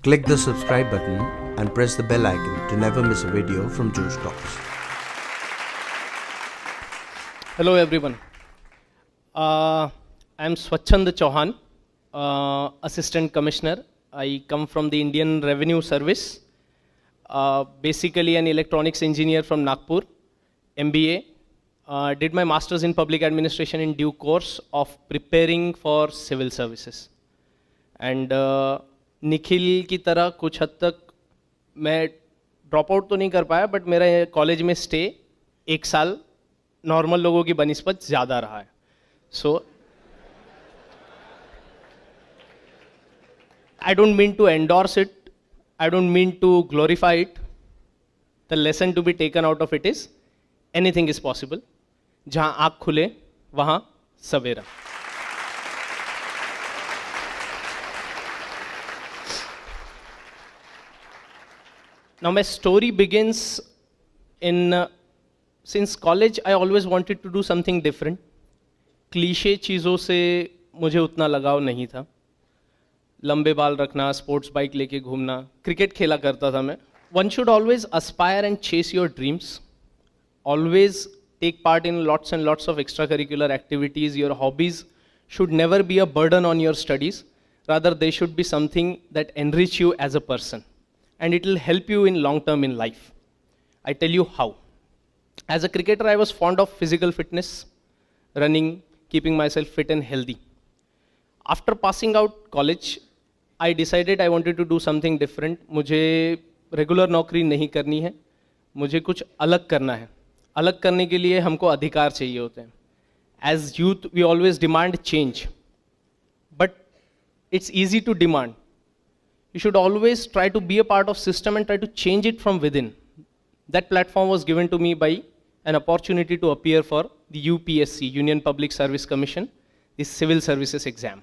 Click the subscribe button and press the bell icon to never miss a video from Josh Talks. Hello everyone. I am Swachhand Chavan, Assistant Commissioner. I come from the Indian Revenue Service. Basically an electronics engineer from Nagpur, MBA. Did my Masters in Public Administration in due course of preparing for civil services. And Nikhil की तरह कुछ हद तक मैं drop out तो नहीं कर पाया, बट मेरा कॉलेज में स्टे 1 साल नॉर्मल लोगों की बनिस्बत ज़्यादा रहा है. सो I don't mean to endorse it, I don't mean to glorify it. The lesson to be taken out of it is anything is possible. जहाँ आँख खुले वहाँ सवेरा. Now my story begins in, since college I always wanted to do something different. Cliche चीज़ों से मुझे उतना लगाव नहीं था. लंबे बाल रखना, स्पोर्ट्स बाइक लेके घूमना, क्रिकेट खेला करता था मैं. One should always aspire and chase your dreams. Always take part in lots and lots of extracurricular activities. Your hobbies should never be a burden on your studies. Rather, they should be something that enrich you as a person. And it will help you in long term in life. I tell you how. As a cricketer, I was fond of physical fitness, running, keeping myself fit and healthy. After passing out college, I decided I wanted to do something different. मुझे regular नौकरी नहीं करनी है, मुझे कुछ अलग करना है. अलग करने के लिए हमको अधिकार चाहिए होते हैं. As youth, we always demand change. But it's easy to demand. You should always try to be a part of system and try to change it from within. That platform was given to me by an opportunity to appear for the UPSC, Union Public Service Commission, the Civil Services exam.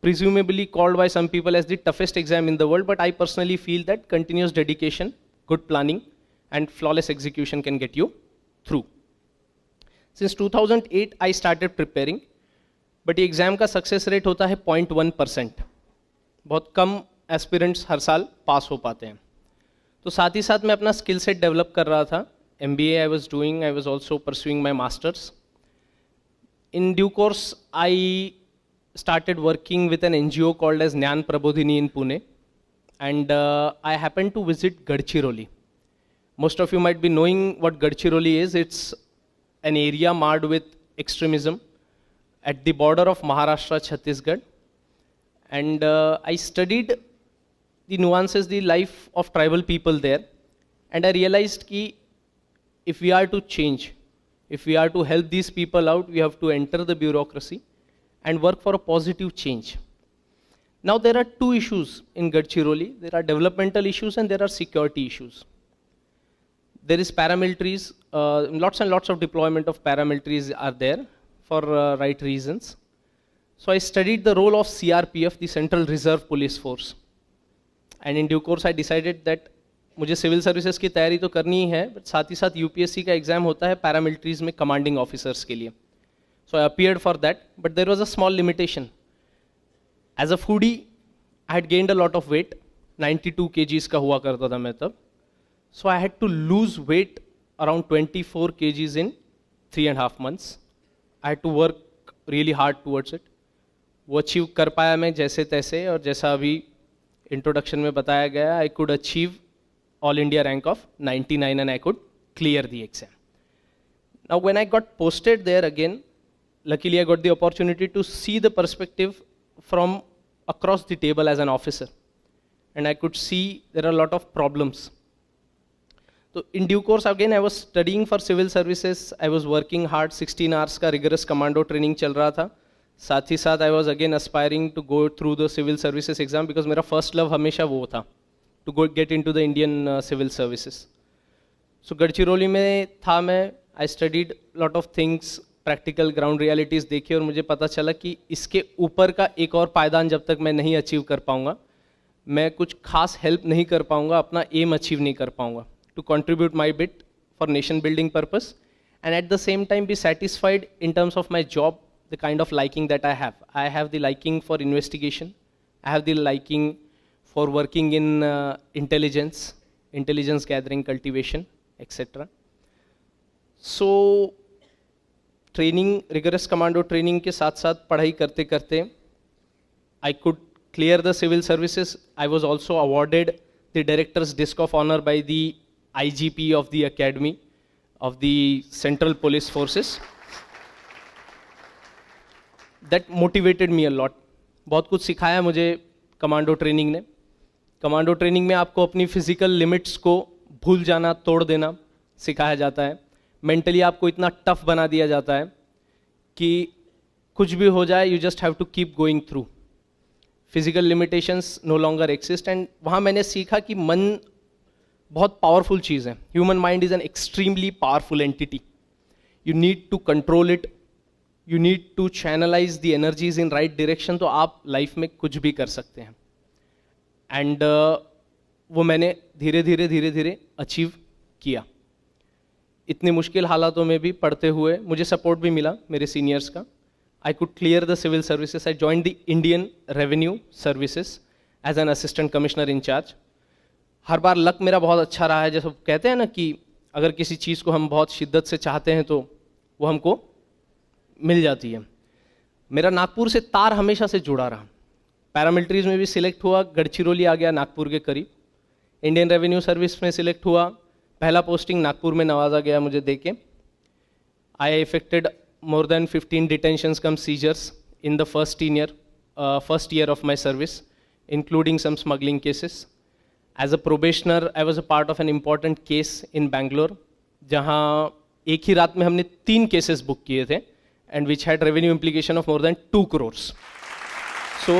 Presumably called by some people as the toughest exam in the world, but I personally feel that continuous dedication, good planning, and flawless execution can get you through. Since 2008, I started preparing, but the exam का success rate होता है 0.1%. बहुत कम aspirants हर साल पास हो पाते हैं. तो साथ ही साथ मैं अपना स्किल सेट डेवलप कर रहा था. MBA I was doing, I was also pursuing my masters. In due course, I started working with an NGO called as Jnana Prabodhini in Pune, and I happened to visit Gadchiroli. Most of you might be knowing what Gadchiroli is. It's an area marred with extremism at the border of Maharashtra, Chhattisgarh. And I studied the nuances, the life of tribal people there. And I realized that if we are to change, if we are to help these people out, we have to enter the bureaucracy and work for a positive change. Now there are two issues in Gadchiroli. There are developmental issues and there are security issues. There is paramilitaries, lots and lots of deployment of paramilitaries are there for right reasons. So I studied the role of CRPF, the Central Reserve Police Force. And in due course I decided that मुझे civil services की तैयारी तो करनी ही है, but साथ ही साथ UPSC का exam होता है पैरामिलिट्रीज में कमांडिंग ऑफिसर्स के लिए. So I appeared for that, but there was a small limitation. As a foodie, I had gained a lot of weight. 92 kgs का हुआ करता था मैं तब. So I had to lose weight around 24 kgs in 3.5 months. I had to work really hard towards it. वो achieve कर पाया मैं जैसे तैसे, और जैसा अभी इंट्रोडक्शन में बताया गया, I could achieve all India rank of 99 and I could clear the exam. Now when I got posted there again, luckily I got the opportunity to see the perspective from across the table as an officer, and I could see there are a lot of problems. So in due course again I was studying for civil services. I was working hard. 16 hours का rigorous commando training चल रहा था. साथ ही साथ I was again aspiring to go through the civil services exam because मेरा first love हमेशा वो था, to go get into the Indian civil services. So Gadchiroli में था मैं. I studied lot of things, practical ground realities देखी, और मुझे पता चला कि इसके ऊपर का एक और पायदान जब तक मैं नहीं अचीव कर पाऊँगा, मैं कुछ खास हेल्प नहीं कर पाऊँगा, अपना एम अचीव नहीं कर पाऊँगा. To contribute my bit for nation building purpose, and at the same time be satisfied in terms of my job, the kind of liking that I have. I have the liking for investigation. I have the liking for working in intelligence gathering, cultivation, etc. So training, rigorous commando training के साथ साथ पढ़ाई करते करते I could clear the civil services. I was also awarded the Director's Disc of Honor by the IGP of the Academy of the Central Police Forces. That motivated me a lot. बहुत कुछ सिखाया मुझे commando training ने. Commando training में आपको अपनी physical limits को भूल जाना, तोड़ देना सिखाया जाता है. मेंटली आपको इतना टफ बना दिया जाता है कि कुछ भी हो जाए, you just have to keep going through. Physical limitations no longer exist. And वहाँ मैंने सीखा कि मन बहुत पावरफुल चीज़ है. Human mind is an extremely powerful entity. You need to control it, you need to channelize the energies in right direction, तो आप लाइफ में कुछ भी कर सकते हैं. एंड वो मैंने धीरे धीरे अचीव किया. इतने मुश्किल हालातों में भी पढ़ते हुए मुझे सपोर्ट भी मिला मेरे सीनियर्स का. I could clear the civil services. I joined the Indian Revenue Services as an assistant commissioner in charge. Her bar luck मेरा बहुत अच्छा रहा है. जैसे कहते हैं ना कि अगर किसी चीज़ को हम बहुत शिद्दत से चाहते हैं तो वो हमको मिल जाती है. मेरा नागपुर से तार हमेशा से जुड़ा रहा. पैरामिलिट्रीज में भी सिलेक्ट हुआ, गढ़चिरौली आ गया नागपुर के करीब. इंडियन रेवेन्यू सर्विस में सिलेक्ट हुआ, पहला पोस्टिंग नागपुर में नवाजा गया मुझे देके. आई affected more than 15 detentions come seizures in the first year of my service, including some smuggling cases. As a probationer, I was a part of an important case in Bangalore, जहाँ एक ही रात में हमने 3 cases book किए थे, and which had revenue implication of more than 2 crores. So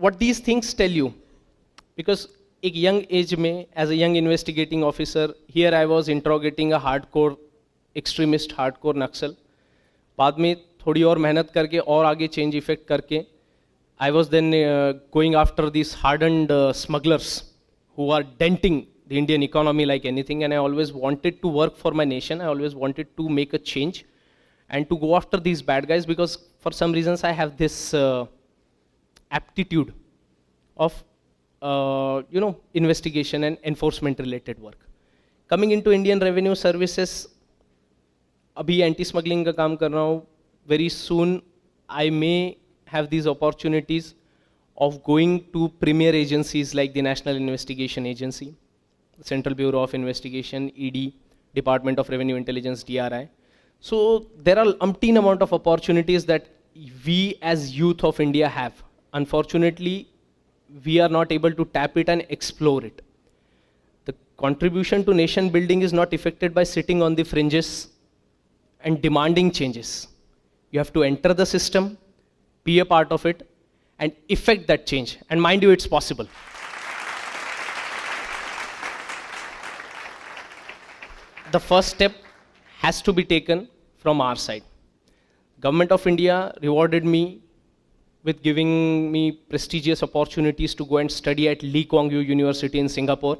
what these things tell you, because एक young age में as a young investigating officer here I was interrogating a hardcore extremist, hardcore Naxal. बाद में थोड़ी और मेहनत करके और आगे चेंज इफेक्ट करके I was then going after this hardened smugglers who are denting the Indian economy like anything. And I always wanted to work for my nation. I always wanted to make a change and to go after this bad guys, because for some reasons I have this aptitude of investigation and enforcement related work. Coming into Indian Revenue Services, अभी anti smuggling का काम कर रहा हूँ. Very soon I may have these opportunities of going to premier agencies like the National Investigation Agency, Central Bureau of Investigation, ED, Department of Revenue Intelligence, DRI. So there are umpteen amount of opportunities that we as youth of India have. Unfortunately, we are not able to tap it and explore it. The contribution to nation building is not effected by sitting on the fringes and demanding changes. You have to enter the system, be a part of it, and effect that change. And mind you, it's possible. The first step has to be taken from our side. Government of India rewarded me with giving me prestigious opportunities to go and study at Lee Kuan Yew University in Singapore.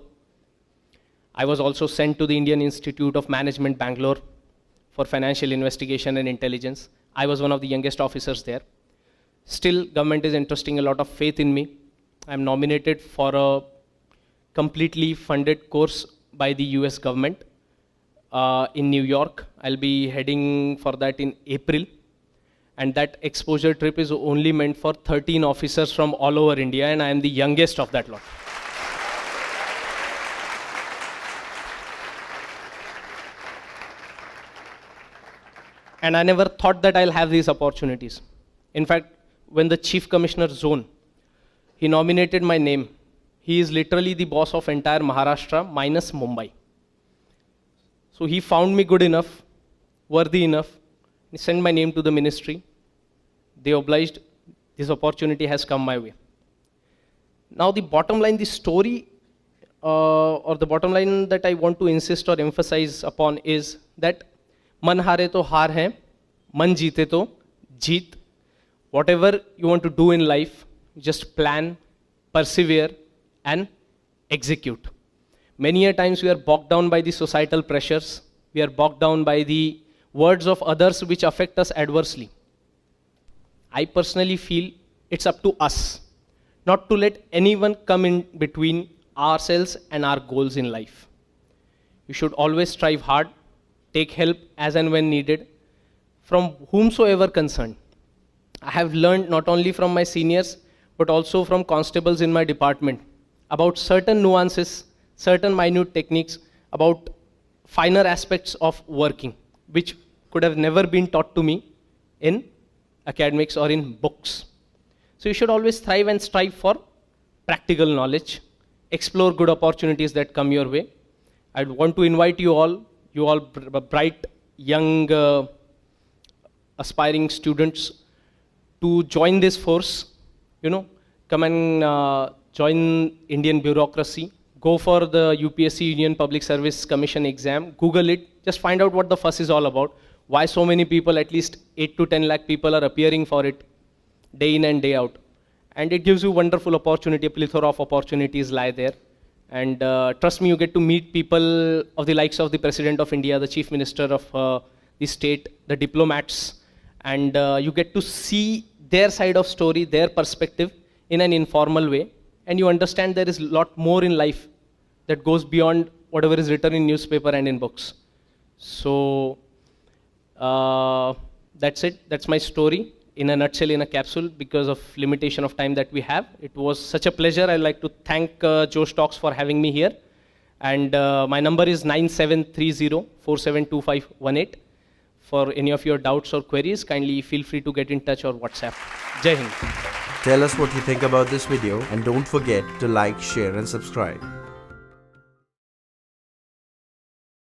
I was also sent to the Indian Institute of Management, Bangalore, for financial investigation and intelligence. I was one of the youngest officers there. Still, government is entrusting a lot of faith in me. I'm nominated for a completely funded course by the US government in New York. I'll be heading for that in April. And that exposure trip is only meant for 13 officers from all over India, and I am the youngest of that lot. And I never thought that I'll have these opportunities. In fact, when the Chief Commissioner Zone, he nominated my name. He is literally the boss of entire Maharashtra minus Mumbai. So he found me good enough, worthy enough. He sent my name to the ministry. They obliged. This opportunity has come my way. Now the bottom line, the story or the bottom line that I want to insist or emphasize upon is that man haare to haar hai, man jeete to jeet. Whatever you want to do in life, just plan, persevere and execute. Many a times we are bogged down by the societal pressures. We are bogged down by the words of others which affect us adversely. I personally feel it's up to us not to let anyone come in between ourselves and our goals in life. You should always strive hard, take help as and when needed from whomsoever concerned. I have learned not only from my seniors but also from constables in my department about certain nuances, certain minute techniques, about finer aspects of working, which could have never been taught to me in academics or in books. So you should always thrive and strive for practical knowledge, explore good opportunities that come your way. I'd want to invite you all bright, young, aspiring students to join this force, come and join Indian bureaucracy, go for the UPSC Union Public Service Commission exam, Google it, just find out what the fuss is all about, why so many people, at least 8 to 10 lakh people are appearing for it day in and day out. And it gives you wonderful opportunity, a plethora of opportunities lie there. And trust me, you get to meet people of the likes of the President of India, the Chief Minister of the state, the diplomats, and you get to see their side of story, their perspective in an informal way. And you understand there is a lot more in life that goes beyond whatever is written in newspaper and in books. So that's it. That's my story in a nutshell, in a capsule, because of limitation of time that we have. It was such a pleasure. I'd like to thank Josh Talks for having me here. And my number is 9730472518. For any of your doubts or queries, kindly feel free to get in touch or WhatsApp. Jai Hind. Tell us what you think about this video and don't forget to like, share and subscribe.